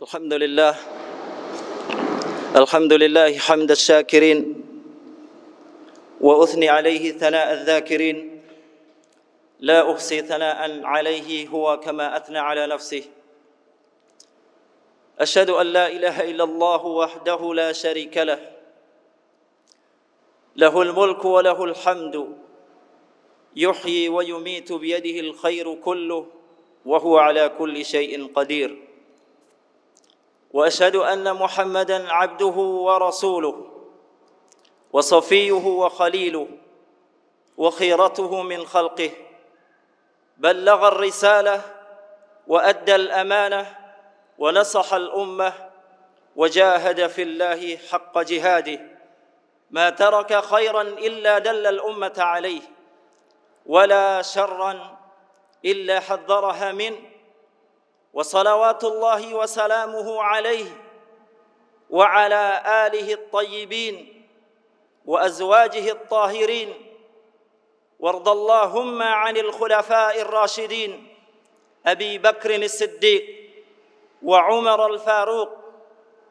الحمد لله الحمد لله حمد الشاكرين وأثني عليه ثناء الذاكرين لا أحصي ثناء عليه هو كما أثنى على نفسه أشهد أن لا إله إلا الله وحده لا شريك له له الملك وله الحمد يحيي ويميت بيده الخير كله وهو على كل شيء قدير وأشهد أن محمدًا عبده ورسوله وصفيه وخليله وخيرته من خلقه بلغ الرسالة وأدى الأمانة ونصح الأمة وجاهد في الله حق جهاده ما ترك خيرًا إلا دل الأمة عليه ولا شرًا إلا حذرها منه وصلوات الله وسلامه عليه وعلى آله الطيبين وأزواجه الطاهرين وارض اللهم عن الخلفاء الراشدين أبي بكر الصديق وعمر الفاروق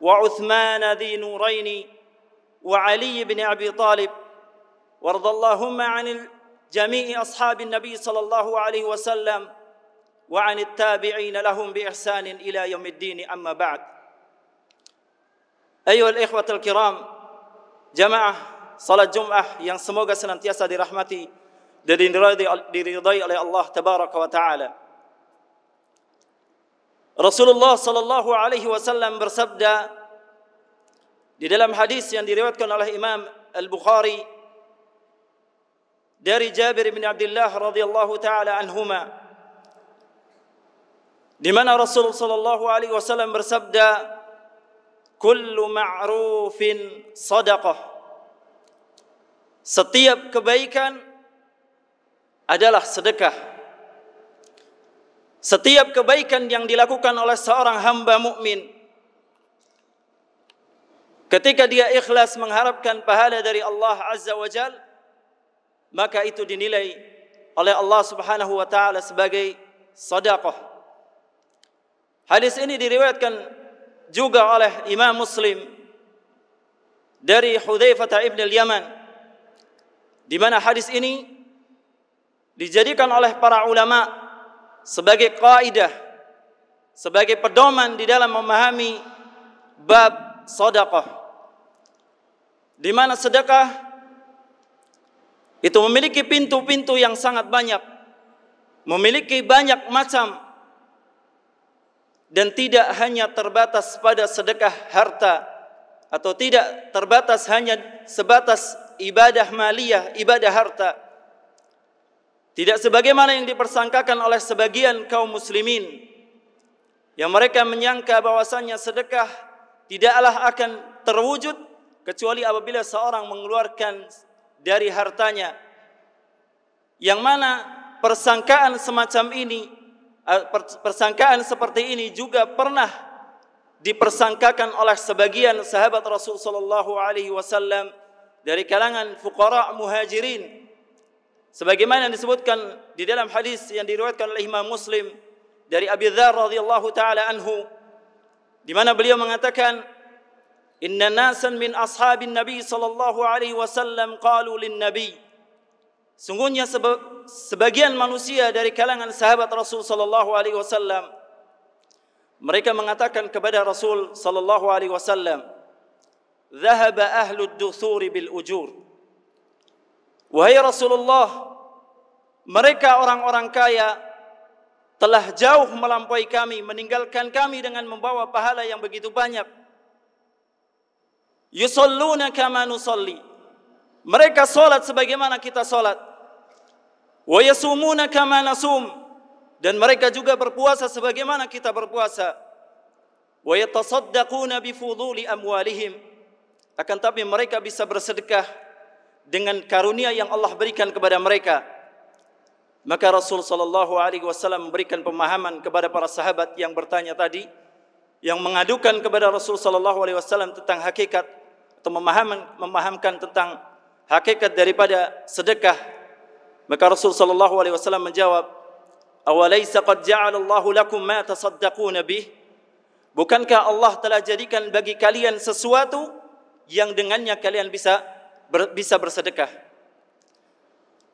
وعثمان ذي نورين وعلي بن أبي طالب وارض اللهم عن جميع أصحاب النبي صلى الله عليه وسلم وعن التابعين لهم بإحسان إلى يوم الدين أما بعد أيها الإخوة الكرام jamaah salat Jumat yang semoga senantiasa dirahmati dan diridai oleh Allah tabaraka wa taala. Rasulullah sallallahu alaihi wasallam bersabda di dalam hadis yang diriwayatkan oleh Imam Al-Bukhari dari Jabir bin Abdullah radhiyallahu taala anhuma, di mana Rasul sallallahu alaihi wasallam bersabda, "Kullu ma'rufin shadaqah." Setiap kebaikan adalah sedekah. Setiap kebaikan yang dilakukan oleh seorang hamba mukmin, ketika dia ikhlas mengharapkan pahala dari Allah Azza wa Jalla, maka itu dinilai oleh Allah Subhanahu wa taala sebagai sedekah. Hadis ini diriwayatkan juga oleh Imam Muslim dari Hudzaifah ibn al-Yaman, di mana hadis ini dijadikan oleh para ulama sebagai kaidah, sebagai pedoman di dalam memahami bab sedekah, di mana sedekah itu memiliki pintu-pintu yang sangat banyak, memiliki banyak macam, dan tidak hanya terbatas pada sedekah harta, atau tidak terbatas hanya sebatas ibadah maliyah, ibadah harta. Tidak sebagaimana yang dipersangkakan oleh sebagian kaum muslimin, yang mereka menyangka bahwasannya sedekah tidaklah akan terwujud kecuali apabila seorang mengeluarkan dari hartanya, yang mana persangkaan semacam ini, persangkaan seperti ini juga pernah dipersangkakan oleh sebagian sahabat Rasul sallallahu alaihi wasallam dari kalangan fuqara muhajirin, sebagaimana yang disebutkan di dalam hadis yang diriwayatkan oleh Imam Muslim dari Abi Dzar radhiyallahu taala anhu, di mana beliau mengatakan, "Inna nasan min ashabin Nabi sallallahu alaihi wasallam qalu lin Nabi." Sungguhnya sebagian manusia dari kalangan sahabat Rasul sallallahu alaihi wasallam, mereka mengatakan kepada Rasul sallallahu alaihi wasallam, "Dhahaba ahlud duthuri bil ujur." Wahai Rasulullah, mereka orang-orang kaya telah jauh melampaui kami, meninggalkan kami dengan membawa pahala yang begitu banyak. Yusalluna kama nusalli. Mereka salat sebagaimana kita salat. Wa yasumuna kama nasum, dan mereka juga berpuasa sebagaimana kita berpuasa. Wa yatasaddaquna bi fuduli amwalihim, akan tapi mereka bisa bersedekah dengan karunia yang Allah berikan kepada mereka. Maka Rasul sallallahu alaihi wasallam memberikan pemahaman kepada para sahabat yang bertanya tadi, yang mengadukan kepada Rasul sallallahu alaihi wasallam tentang hakikat, atau memahamkan tentang hakikat daripada sedekah. Maka Rasul sallallahu alaihi wasallam menjawab, "Awalaysa qad ja'ala Allahu lakum ma tasaddaquna bih?" Bukankah Allah telah jadikan bagi kalian sesuatu yang dengannya kalian bisa bersedekah?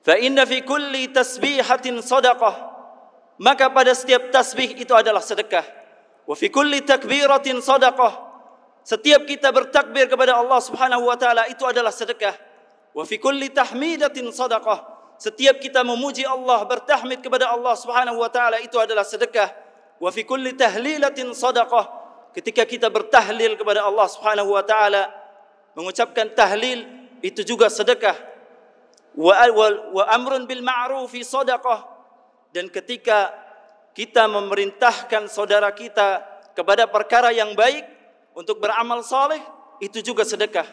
Fa inna fi kulli tasbihatin sadaqah, maka pada setiap tasbih itu adalah sedekah. Wa fi kulli takbiratin sadaqah, setiap kita bertakbir kepada Allah Subhanahu wa taala itu adalah sedekah. Wa fi kulli tahmidatin sadaqah, setiap kita memuji Allah, bertahmid kepada Allah Subhanahu wa taala itu adalah sedekah. Wa fi kulli tahlilatin sadaqah, ketika kita bertahlil kepada Allah Subhanahu wa taala, mengucapkan tahlil itu juga sedekah. Wa amrun bil ma'rufi sadaqah, dan ketika kita memerintahkan saudara kita kepada perkara yang baik untuk beramal saleh itu juga sedekah.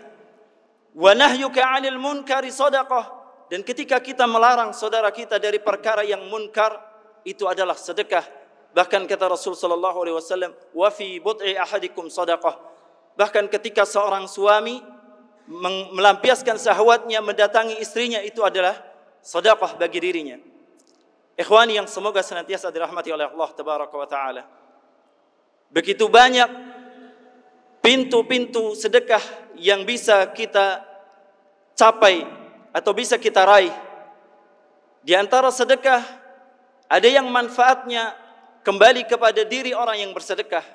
Wa nahyuka 'anil munkari sadaqah, dan ketika kita melarang saudara kita dari perkara yang munkar itu adalah sedekah. Bahkan kata Rasul sallallahu alaihi wasallam, wa fi bud'i ahadikum sadaqah, bahkan ketika seorang suami melampiaskan syahwatnya mendatangi istrinya itu adalah sedekah bagi dirinya. Ikhwani yang semoga senantiasa dirahmati oleh Allah tabaraka wa taala, begitu banyak pintu-pintu sedekah yang bisa kita capai atau bisa kita raih. Di antara sedekah ada yang manfaatnya kembali kepada diri orang yang bersedekah,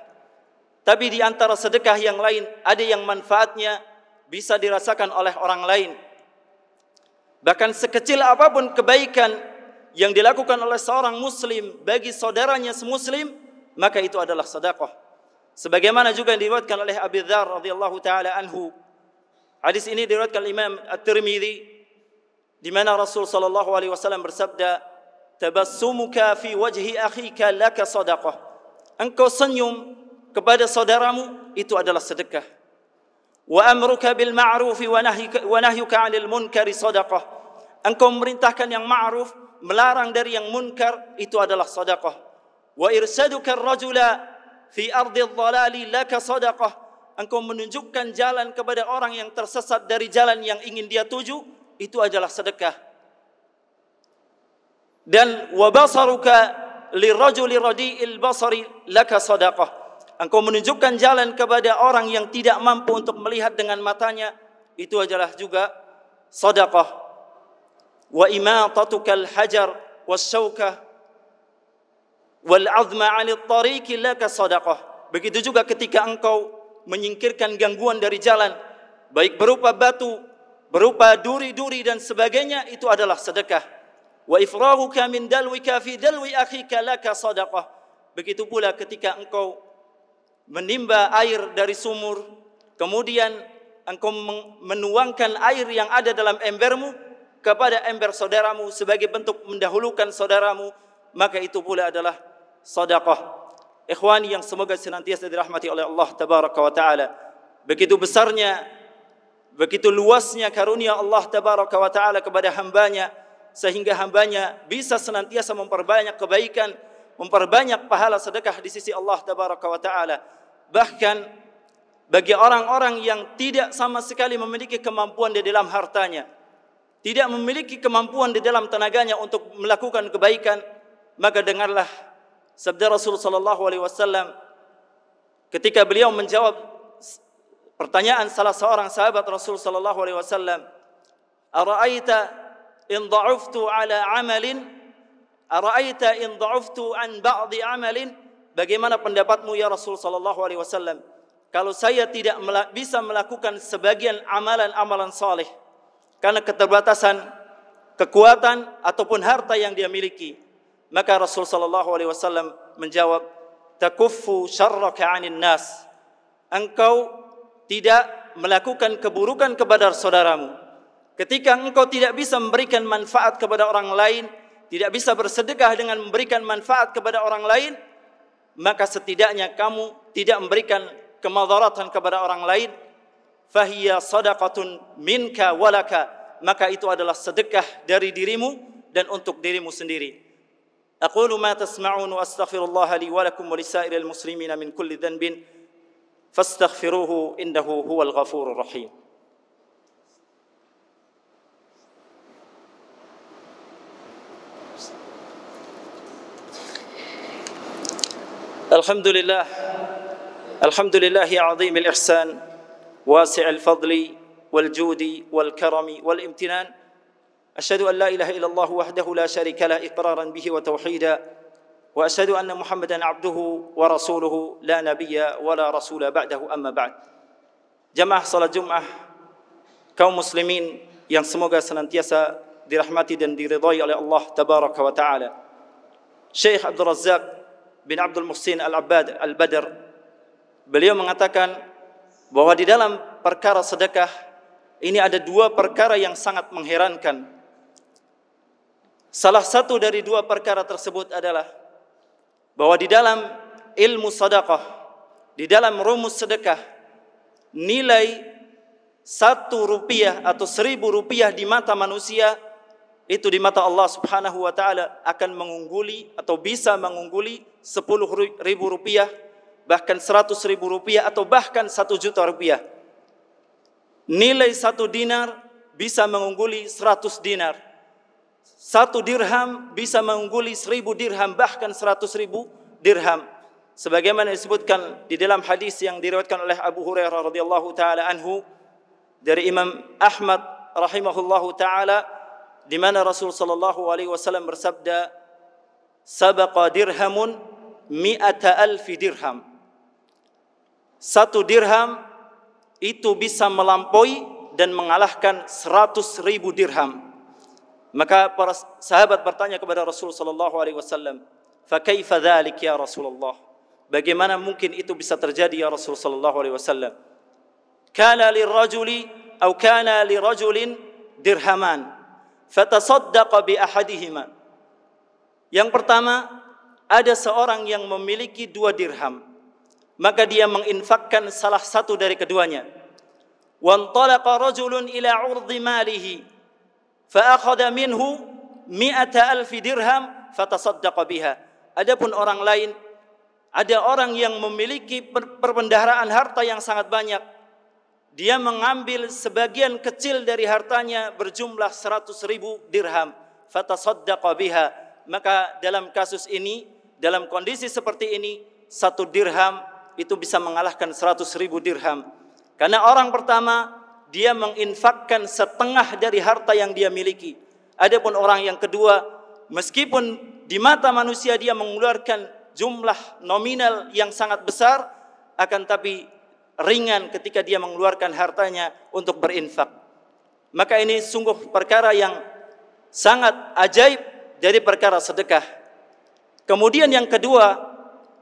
tapi di antara sedekah yang lain ada yang manfaatnya bisa dirasakan oleh orang lain. Bahkan sekecil apapun kebaikan yang dilakukan oleh seorang muslim bagi saudaranya semuslim, maka itu adalah sedekah. Sebagaimana juga yang diriwayatkan oleh Abi Dzar radhiyallahu taala anhu. Hadis ini diriwayatkan Imam At-Tirmidzi, di mana Rasul sallallahu alaihi wasallam bersabda, tabassumuka fi wajhi akhika laka sadaqah, engkau senyum kepada saudaramu itu adalah sedekah. Wa amruka bil ma'ruf wa nahyuka 'anil munkari sadaqah, engkau memerintahkan yang ma'ruf, melarang dari yang munkar itu adalah sedekah. Wa irsaduka ar-rajula fi ardi adh-dhalali laka sadaqah, engkau menunjukkan jalan kepada orang yang tersesat dari jalan yang ingin dia tuju itu adalah sedekah. Dan wa basaruka lirajuli radi'il basari laka sadaqah, engkau menunjukkan jalan kepada orang yang tidak mampu untuk melihat dengan matanya itu adalah juga sedekah. Wa imatatuka al-hajar was-syauka wal 'azma 'anil tariqi laka sadaqah, begitu juga ketika engkau menyingkirkan gangguan dari jalan, baik berupa batu, berupa duri-duri dan sebagainya, itu adalah sedekah. Wa ifraghuka min dalwika fi dalwi akhika laka sadaqah, begitu pula ketika engkau menimba air dari sumur, kemudian engkau menuangkan air yang ada dalam embermu kepada ember saudaramu sebagai bentuk mendahulukan saudaramu, maka itu pula adalah sedekah. Ikhwani yang semoga senantiasa dirahmati oleh Allah tabaraka wa taala, begitu besarnya, begitu luasnya karunia Allah tabaraka wa taala kepada hambanya, sehingga hambanya bisa senantiasa memperbanyak kebaikan, memperbanyak pahala sedekah di sisi Allah tabaraka wa taala. Bahkan bagi orang-orang yang tidak sama sekali memiliki kemampuan di dalam hartanya, tidak memiliki kemampuan di dalam tenaganya untuk melakukan kebaikan, maka dengarlah sabda Rasul sallallahu alaihi wasallam ketika beliau menjawab pertanyaan salah seorang sahabat Rasul sallallahu alaihi wasallam, "Ara'aita in dha'uftu ala 'amalin, ara'aita in dha'uftu an ba'di 'amalin?" Bagaimana pendapatmu ya Rasul sallallahu alaihi wasallam kalau saya tidak bisa melakukan sebagian amalan-amalan saleh karena keterbatasan kekuatan ataupun harta yang dia miliki? Maka Rasul sallallahu alaihi wasallam menjawab, takuffu syarraka 'anil nas, engkau tidak melakukan keburukan kepada saudaramu. Ketika engkau tidak bisa memberikan manfaat kepada orang lain, tidak bisa bersedekah dengan memberikan manfaat kepada orang lain, maka setidaknya kamu tidak memberikan kemadaratan kepada orang lain. Fahiya sadaqatun minka walaka, maka itu adalah sedekah dari dirimu dan untuk dirimu sendiri. Aqulu ma tasma'un wa astaghfirullah li wa lakum wa lisairil muslimina min kulli dhanbin fastaghfiruhu innahu huwal ghafurur rahim. Alhamdulillah Alhamdulillahi 'azimil ihsan, wasi'il fadli wal judi wal karami wal imtinan. Asyhadu an la ilaha illallah wahdahu la syarika lah iqraran bihi wa tauhida. Wa asyhadu anna Muhammadan 'abduhu wa rasuluhu la nabiyya wa la rasula ba'dahu, amma ba'd. Jamaah salat Jumat kaum muslimin yang semoga senantiasa dirahmati dan diridhai oleh Allah tabaraka wa taala. Syekh Abdul Razzaq bin Abdul Muhsin Al-Abbad Al-Badr, beliau mengatakan bahwa di dalam perkara sedekah ini ada dua perkara yang sangat mengherankan. Salah satu dari dua perkara tersebut adalah bahwa di dalam ilmu sedekah, di dalam rumus sedekah, nilai 1 rupiah atau 1000 rupiah di mata manusia, itu di mata Allah subhanahu wa ta'ala akan mengungguli atau bisa mengungguli 10.000 rupiah, bahkan 100.000 rupiah, atau bahkan 1 juta rupiah. Nilai 1 dinar bisa mengungguli 100 dinar. 1 dirham bisa mengungguli 1000 dirham, bahkan 100.000 dirham. Sebagaimana disebutkan di dalam hadis yang diriwayatkan oleh Abu Hurairah radhiyallahu taala anhu dari Imam Ahmad rahimahullahu taala, di mana Rasul sallallahu alaihi wasallam bersabda, "Sabaqa dirhamun 100.000 dirham." 1 dirham itu bisa melampaui dan mengalahkan 100.000 dirham. Maka para sahabat bertanya kepada Rasul sallallahu alaihi wasallam, "Fa kaifa dzalik ya Rasulullah?" Bagaimana mungkin itu bisa terjadi ya Rasul sallallahu alaihi wasallam? Kana lirajulin dirhaman fatasaddaqa bi ahadihima. Yang pertama, ada seorang yang memiliki 2 dirham, maka dia menginfakkan salah satu dari keduanya. Wantalaqa rajulun ila 'urdi malihi fa akhadha minhu 100.000 dirham fatasaddaqa biha. Adapun orang lain, ada orang yang memiliki perbendaharaan harta yang sangat banyak, dia mengambil sebagian kecil dari hartanya berjumlah 100.000 dirham, fatasaddaqa biha. Maka dalam kasus ini, dalam kondisi seperti ini, 1 dirham itu bisa mengalahkan 100.000 dirham. Karena orang pertama dia menginfakkan setengah dari harta yang dia miliki. Adapun orang yang kedua, meskipun di mata manusia dia mengeluarkan jumlah nominal yang sangat besar, akan tapi ringan ketika dia mengeluarkan hartanya untuk berinfak. Maka ini sungguh perkara yang sangat ajaib dari perkara sedekah. Kemudian yang kedua,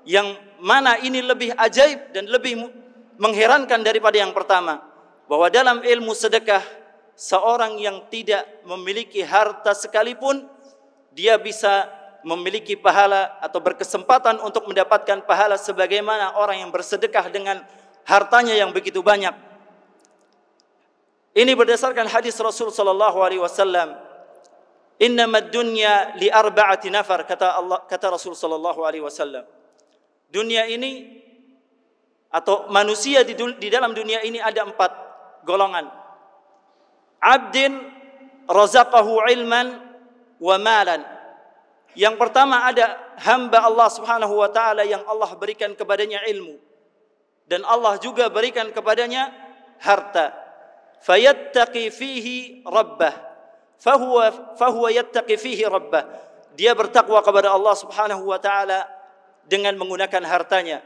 yang mana ini lebih ajaib dan lebih mengherankan daripada yang pertama, bahwa dalam ilmu sedekah, seorang yang tidak memiliki harta sekalipun, dia bisa memiliki pahala atau berkesempatan untuk mendapatkan pahala sebagaimana orang yang bersedekah dengan hartanya yang begitu banyak. Ini berdasarkan hadis Rasul sallallahu alaihi wasallam, "Innamad dunya li arba'ati nafar," kata Rasul sallallahu alaihi wasallam. Dunia ini atau manusia di dalam dunia ini ada 4 golongan. Abdin razaqahu ilman wa malan. Yang pertama ada hamba Allah subhanahu wa ta'ala yang Allah berikan kepadanya ilmu, dan Allah juga berikan kepadanya harta. Fayattaqi fihi rabbah, fahuwa yattaqi fihi rabbah. Dia bertakwa kepada Allah subhanahu wa ta'ala dengan menggunakan hartanya.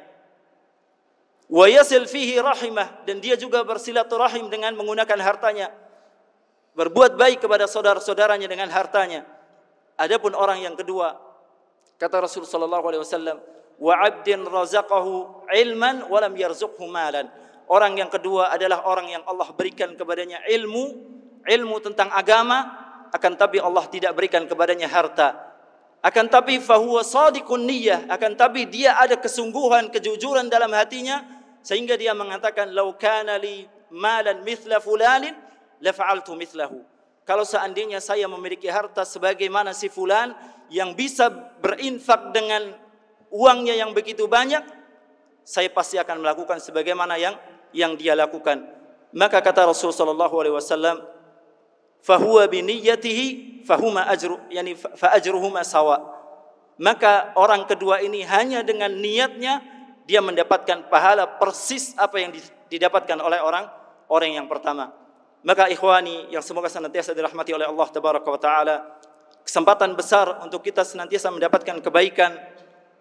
Wa yasil fihi rahimah, dan dia juga bersilaturahim dengan menggunakan hartanya, berbuat baik kepada saudara-saudaranya dengan hartanya. Adapun orang yang kedua, kata Rasul sallallahu alaihi wasallam, "Wa 'abdin razaqahu ilman wa lam yarzuqhu malan." Orang yang kedua adalah orang yang Allah berikan kepadanya ilmu tentang agama, akan tapi Allah tidak berikan kepadanya harta. Akan tapi fahuwa shadiqun niyyah, akan tapi dia ada kesungguhan, kejujuran dalam hatinya, sehingga dia mengatakan, "Lau kana li malan mithla fulanin la fa'altu mithlahu." Kalau seandainya saya memiliki harta sebagaimana si fulan yang bisa berinfak dengan uangnya yang begitu banyak, saya pasti akan melakukan sebagaimana yang dia lakukan. Maka kata Rasul sallallahu alaihi wasallam, "Fahuwa bi niyyatihi fahuma ajru, yani fa ajruhuma sawa." Maka orang kedua ini hanya dengan niatnya dia mendapatkan pahala persis apa yang didapatkan oleh orang yang pertama. Maka ikhwani yang semoga senantiasa dirahmati oleh Allah tabaraka wa taala, kesempatan besar untuk kita senantiasa mendapatkan kebaikan,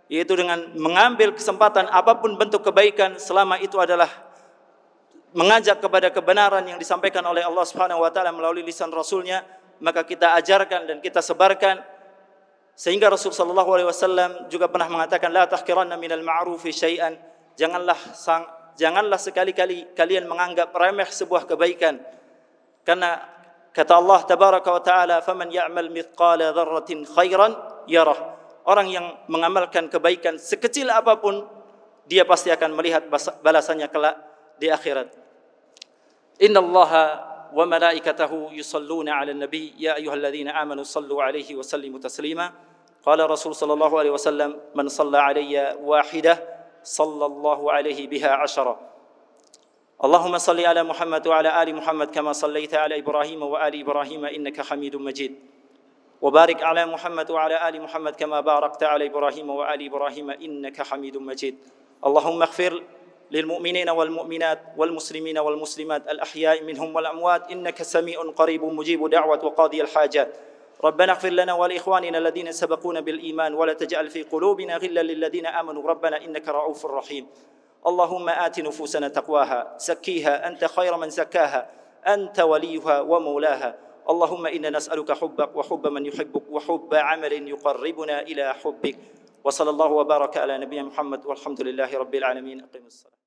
yaitu dengan mengambil kesempatan apapun bentuk kebaikan, selama itu adalah mengajak kepada kebenaran yang disampaikan oleh Allah Subhanahu wa taala melalui lisan Rasulnya, maka kita ajarkan dan kita sebarkan. Sehingga Rasul sallallahu alaihi wasallam juga pernah mengatakan, la tahqiranna minal ma'rufi syai'an, janganlah sekali-kali kalian menganggap remeh sebuah kebaikan. Karena kata Allah tabaraka wa taala, faman ya'mal mithqala dzarratin khairan yarah. Orang yang mengamalkan kebaikan sekecil apapun, dia pasti akan melihat balasannya kelak di akhirat. Innallaha wa malaikatahu yusalluna 'alan nabi ya ayyuhalladzina amanu sallu 'alaihi wa sallimu taslima. Qala Rasul sallallahu alaihi wasallam, man shalla 'alayya wahidah sallallahu alaihi biha 'ashara. Allahumma salli 'ala Muhammad wa 'ala ali Muhammad kama sallaita 'ala Ibrahim wa ali Ibrahim innaka Hamidum Majid. Wa barik 'ala Muhammad wa 'ala ali Muhammad kama barakta 'ala Ibrahim wa ali Ibrahim innaka Hamidum Majid. Allahumma ighfir للمؤمنين والمؤمنات والمسلمين والمسلمات الأحياء منهم والأموات إنك سميع قريب مجيب دعوة وقاضي الحاجات. ربنا اغفر لنا ولإخواننا الذين سبقونا بالإيمان ولا تجعل في قلوبنا غلا للذين آمنوا ربنا إنك رؤوف رحيم. اللهم آت نفوسنا تقواها زكيها أنت خير من زكاها أنت وليها ومولاها. اللهم إنا نسألك حبك وحب من يحبك وحب عمل يقربنا إلى حبك. وصلى الله وبارك على نبينا محمد والحمد لله رب العالمين. أقم الصلاة.